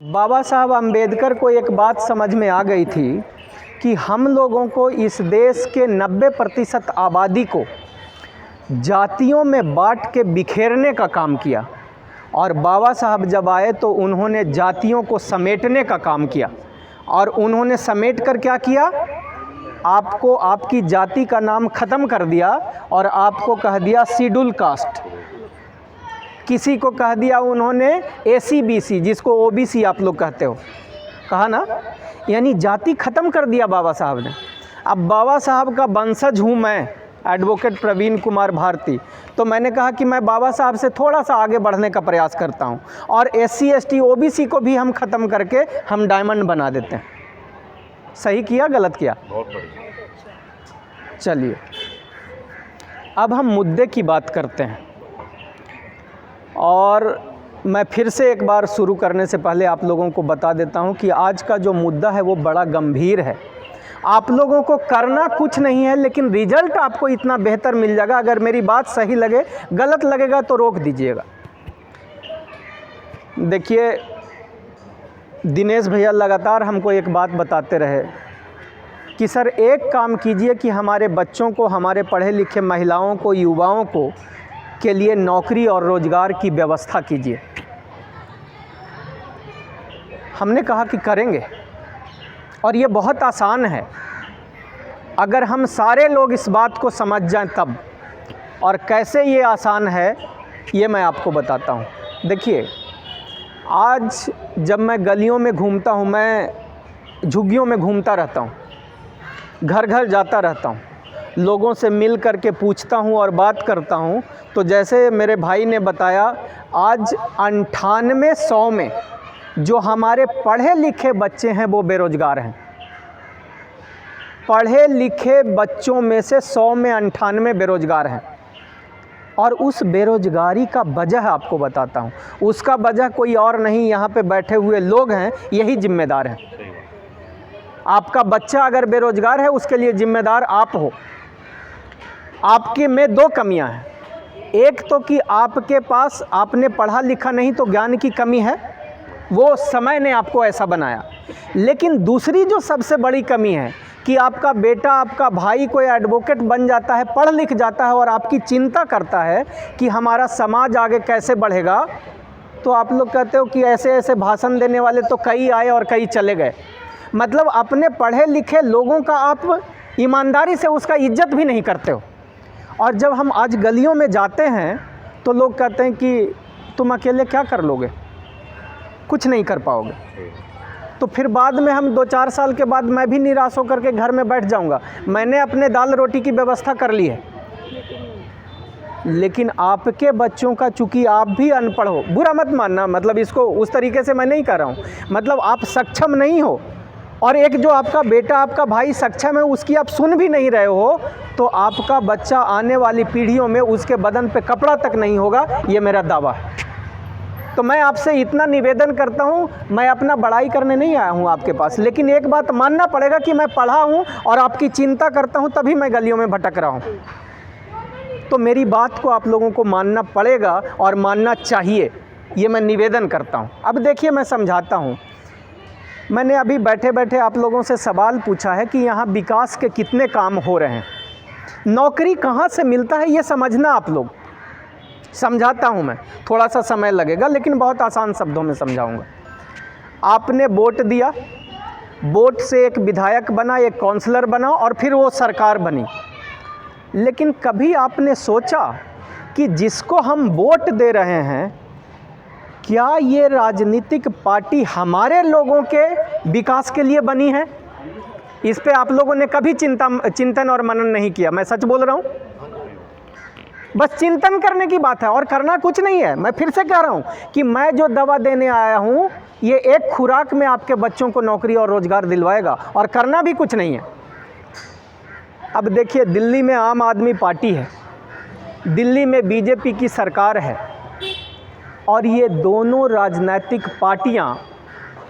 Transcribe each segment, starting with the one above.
बाबा साहब अम्बेडकर को एक बात समझ में आ गई थी कि हम लोगों को इस देश के 90% आबादी को जातियों में बांट के बिखेरने का काम किया, और बाबा साहब जब आए तो उन्होंने जातियों को समेटने का काम किया। और उन्होंने समेट कर क्या किया, आपको आपकी जाति का नाम ख़त्म कर दिया और आपको कह दिया शेड्यूल कास्ट। किसी को कह दिया उन्होंने ACBC, जिसको OBC आप लोग कहते हो, कहा ना, यानी जाति ख़त्म कर दिया बाबा साहब ने। अब बाबा साहब का वंशज हूँ मैं, एडवोकेट प्रवीण कुमार भारती, तो मैंने कहा कि मैं बाबा साहब से थोड़ा सा आगे बढ़ने का प्रयास करता हूँ और SC ST OBC को भी हम ख़त्म करके हम डायमंड बना देते हैं। सही किया, गलत किया? बहुत बढ़िया। चलिए अब हम मुद्दे की बात करते हैं। और मैं फिर से एक बार शुरू करने से पहले आप लोगों को बता देता हूं कि आज का जो मुद्दा है वो बड़ा गंभीर है। आप लोगों को करना कुछ नहीं है, लेकिन रिजल्ट आपको इतना बेहतर मिल जाएगा। अगर मेरी बात सही लगे, गलत लगेगा तो रोक दीजिएगा। देखिए, दिनेश भैया लगातार हमको एक बात बताते रहे कि सर एक काम कीजिए कि हमारे बच्चों को, हमारे पढ़े लिखे महिलाओं को, युवाओं को के लिए नौकरी और रोज़गार की व्यवस्था कीजिए। हमने कहा कि करेंगे, और ये बहुत आसान है अगर हम सारे लोग इस बात को समझ जाएं तब। और कैसे ये आसान है ये मैं आपको बताता हूँ। देखिए, आज जब मैं गलियों में घूमता हूँ, मैं झुग्गियों में घूमता रहता हूँ, घर घर जाता रहता हूँ, लोगों से मिल कर के पूछता हूँ और बात करता हूँ, तो जैसे मेरे भाई ने बताया, आज 98-100 में जो हमारे पढ़े लिखे बच्चे हैं वो बेरोज़गार हैं। पढ़े लिखे बच्चों में से 100 में 98 बेरोज़गार हैं। और उस बेरोज़गारी का वजह आपको बताता हूँ। उसका वजह कोई और नहीं, यहाँ पे बैठे हुए लोग हैं, यही जिम्मेदार हैं। आपका बच्चा अगर बेरोज़गार है, उसके लिए जिम्मेदार आप हो। आपके में दो कमियां हैं। एक तो कि आपके पास, आपने पढ़ा लिखा नहीं तो ज्ञान की कमी है, वो समय ने आपको ऐसा बनाया। लेकिन दूसरी जो सबसे बड़ी कमी है कि आपका बेटा, आपका भाई कोई एडवोकेट बन जाता है, पढ़ लिख जाता है और आपकी चिंता करता है कि हमारा समाज आगे कैसे बढ़ेगा, तो आप लोग कहते हो कि ऐसे ऐसे भाषण देने वाले तो कई आए और कई चले गए। मतलब अपने पढ़े लिखे लोगों का आप ईमानदारी से उसका इज्जत भी नहीं करते हो। और जब हम आज गलियों में जाते हैं तो लोग कहते हैं कि तुम अकेले क्या कर लोगे, कुछ नहीं कर पाओगे। तो फिर बाद में हम 2-4 साल के बाद मैं भी निराश होकर के घर में बैठ जाऊंगा। मैंने अपने दाल रोटी की व्यवस्था कर ली है, लेकिन आपके बच्चों का, चूँकि आप भी अनपढ़ हो, बुरा मत मानना, मतलब इसको उस तरीके से मैं नहीं कर रहा हूँ, मतलब आप सक्षम नहीं हो, और एक जो आपका बेटा, आपका भाई सक्षम है, उसकी आप सुन भी नहीं रहे हो, तो आपका बच्चा आने वाली पीढ़ियों में उसके बदन पे कपड़ा तक नहीं होगा, ये मेरा दावा है। तो मैं आपसे इतना निवेदन करता हूँ, मैं अपना बड़ाई करने नहीं आया हूँ आपके पास, लेकिन एक बात मानना पड़ेगा कि मैं पढ़ा हूँ और आपकी चिंता करता हूँ, तभी मैं गलियों में भटक रहा हूँ। तो मेरी बात को आप लोगों को मानना पड़ेगा और मानना चाहिए, ये मैं निवेदन करता हूँ। अब देखिए, मैं समझाता हूँ। मैंने अभी बैठे बैठे आप लोगों से सवाल पूछा है कि यहाँ विकास के कितने काम हो रहे हैं, नौकरी कहाँ से मिलता है, ये समझना आप लोग। समझाता हूँ मैं, थोड़ा सा समय लगेगा, लेकिन बहुत आसान शब्दों में समझाऊँगा। आपने वोट दिया, वोट से एक विधायक बना, एक काउंसलर बना, और फिर वो सरकार बनी। लेकिन कभी आपने सोचा कि जिसको हम वोट दे रहे हैं, क्या ये राजनीतिक पार्टी हमारे लोगों के विकास के लिए बनी है? इस पे आप लोगों ने कभी चिंतन और मनन नहीं किया। मैं सच बोल रहा हूँ? बस चिंतन करने की बात है और करना कुछ नहीं है। मैं फिर से कह रहा हूँ कि मैं जो दवा देने आया हूँ, ये एक खुराक में आपके बच्चों को नौकरी और रोज़गार दिलवाएगा, और करना भी कुछ नहीं है। अब देखिए, दिल्ली में आम आदमी पार्टी है, दिल्ली में BJP की सरकार है, और ये दोनों राजनीतिक पार्टियां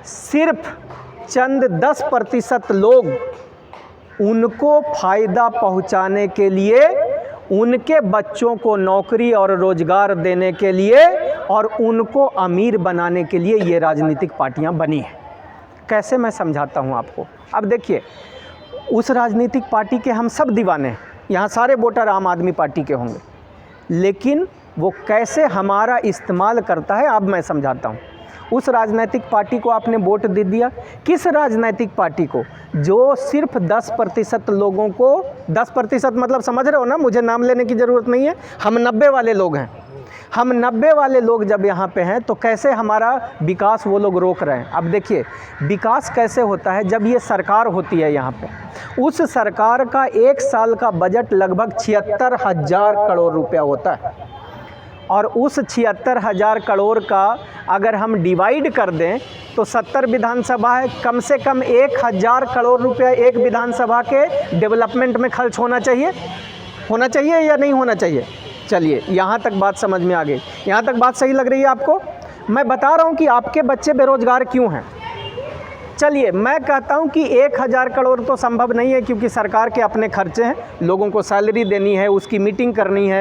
सिर्फ चंद 10% लोग उनको फ़ायदा पहुंचाने के लिए, उनके बच्चों को नौकरी और रोज़गार देने के लिए और उनको अमीर बनाने के लिए ये राजनीतिक पार्टियां बनी हैं। कैसे मैं समझाता हूं आपको। अब देखिए, उस राजनीतिक पार्टी के हम सब दीवाने हैं, यहाँ सारे वोटर आम आदमी पार्टी के होंगे, लेकिन वो कैसे हमारा इस्तेमाल करता है अब मैं समझाता हूँ। उस राजनीतिक पार्टी को आपने वोट दे दिया, किस राजनीतिक पार्टी को? जो सिर्फ 10% लोगों को, 10% मतलब समझ रहे हो ना, मुझे नाम लेने की ज़रूरत नहीं है, हम 90 वाले लोग हैं। हम 90 वाले लोग जब यहाँ पे हैं तो कैसे हमारा विकास वो लोग रोक रहे हैं। अब देखिए, विकास कैसे होता है, जब ये सरकार होती है यहाँ पे, उस सरकार का 1 साल का बजट लगभग 76,000 करोड़ रुपया होता है, और उस 76,000 करोड़ का अगर हम डिवाइड कर दें तो 70 विधानसभा है, कम से कम 1,000 करोड़ रुपया एक विधानसभा के डेवलपमेंट में खर्च होना चाहिए या नहीं होना चाहिए? चलिए, यहाँ तक बात समझ में आ गई, यहाँ तक बात सही लग रही है आपको? मैं बता रहा हूँ कि आपके बच्चे बेरोज़गार क्यों हैं। चलिए, मैं कहता हूँ कि 1,000 करोड़ तो संभव नहीं है, क्योंकि सरकार के अपने खर्चे हैं, लोगों को सैलरी देनी है, उसकी मीटिंग करनी है।